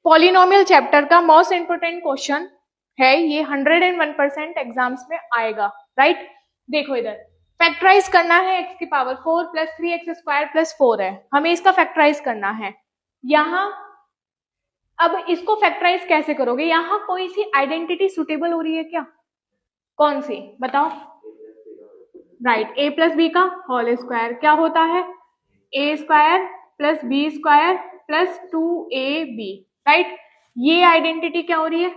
Polynomial chapter का most important question है ये, 101% एग्जाम्स में आएगा, राइट। देखो इधर फैक्टराइज करना है x की पावर 4 प्लस 3x² प्लस 4 है, हमें इसका फैक्टराइज करना है। यहाँ अब इसको फैक्टराइज कैसे करोगे, यहाँ कोई सी आइडेंटिटी सुटेबल हो रही है क्या, कौन सी बताओ, राइट, a प्लस बी का होल स्क्वायर क्या होता है, a square plus B square plus 2ab, right. ये आइडेंटिटी क्या हो रही है,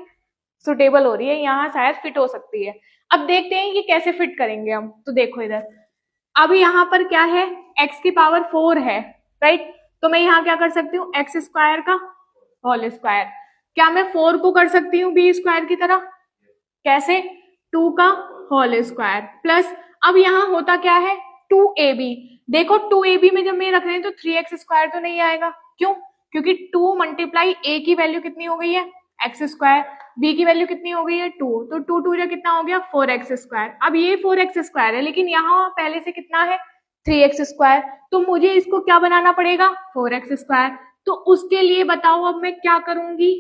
सुटेबल हो रही है, यहाँ शायद फिट हो सकती है। अब देखते हैं ये कैसे फिट करेंगे हम। तो देखो इधर अब यहाँ पर क्या है, x की पावर 4 है, राइट। तो मैं यहाँ क्या कर सकती हूँ, x स्क्वायर का होल स्क्वायर, क्या मैं 4 को कर सकती हूँ b स्क्वायर की तरह, कैसे, 2 का होल स्क्वायर प्लस, अब यहाँ होता क्या है 2ab, देखो 2ab में जब मैं रख रहे हैं तो 3x स्क्वायर तो नहीं आएगा, क्यों, क्योंकि 2 मल्टीप्लाई a की वैल्यू कितनी हो गई है x स्क्वायर, b की वैल्यू कितनी हो गई है 2, तो 2 2 कितना हो गया 4x स्क्वायर। अब ये 4x स्क्वायर है लेकिन यहाँ पहले से कितना है 3x स्क्वायर, तो मुझे इसको क्या बनाना पड़ेगा 4x स्क्वायर। तो उसके लिए बताओ अब मैं क्या करूंगी,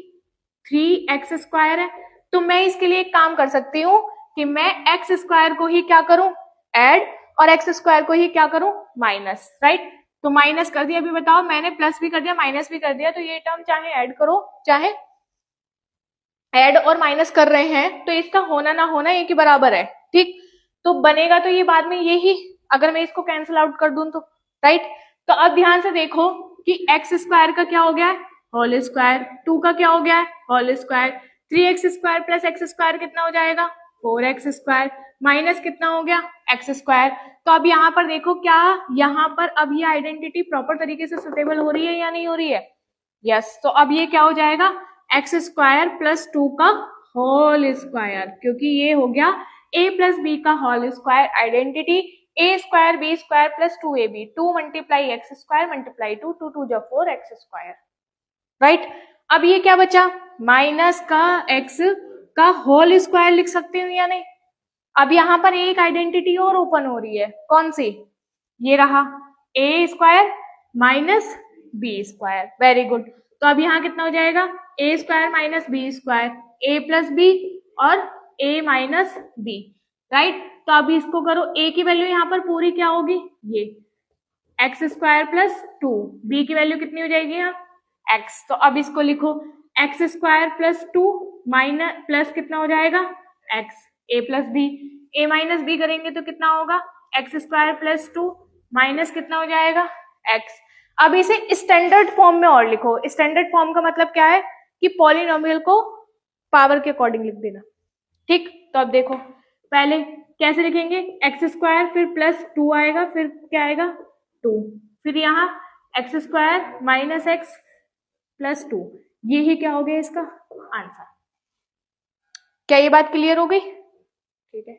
3x स्क्वायर है, तो मैं इसके लिए एक काम कर सकती हूँ कि मैं x स्क्वायर को ही क्या करूं ऐड और x स्क्वायर को ही क्या करूं माइनस, राइट। तो माइनस कर दिया, अभी बताओ मैंने प्लस भी कर दिया माइनस भी कर दिया, तो ये टर्म चाहे ऐड करो चाहे ऐड और माइनस कर रहे हैं तो इसका होना ना होना एक ही बराबर है, ठीक। तो बनेगा तो ये बाद में यही, अगर मैं इसको कैंसिल आउट कर दूं तो, राइट। तो अब ध्यान से देखो कि x स्क्वायर का क्या हो गया है होल स्क्वायर, 2 का क्या हो गया है whole square, 3x square plus x square कितना हो जाएगा 4x स्क्वायर माइनस कितना हो गया x स्क्वायर। तो अब यहाँ पर देखो क्या यहाँ पर अब ये आइडेंटिटी प्रॉपर तरीके से सुटेबल हो रही है या नहीं हो रही है, यस। तो अब ये क्या हो जाएगा x स्क्वायर प्लस 2 का होल स्क्वायर, क्योंकि ये हो गया a प्लस बी का whole square identity, a square B square plus 2ab, 2 multiply x square multiply 2, 2 2 जा 4x स्क्वायर, राइट। अब ये क्या बचा माइनस का x का होल स्क्वायर लिख सकती हूँ या नहीं। अब यहाँ पर एक आइडेंटिटी और ओपन हो रही है, कौन सी, ये रहा a square minus B square, very good. तो अब यहाँ कितना हो जाएगा a square minus B square, a plus B और a माइनस बी, राइट। तो अब इसको करो, a की वैल्यू यहाँ पर पूरी क्या होगी ये x स्क्वायर प्लस 2, b की वैल्यू कितनी हो जाएगी यहाँ x, तो अब इसको लिखो x square plus 2 minus plus कितना हो जाएगा x, a plus B, a minus B करेंगे तो कितना होगा x स्क्वायर प्लस 2 माइनस कितना हो जाएगा x। अब इसे स्टैंडर्ड फॉर्म में और लिखो, स्टैंडर्ड फॉर्म का मतलब क्या है कि पॉलिनोमियल को पावर के अकॉर्डिंग लिख देना, ठीक। तो अब देखो पहले कैसे लिखेंगे, एक्स स्क्वायर फिर प्लस 2 आएगा फिर क्या आएगा 2, फिर यहाँ x square minus x plus 2, ये ही क्या हो गया इसका आंसर। क्या ये बात क्लियर हो गई, ठीक है।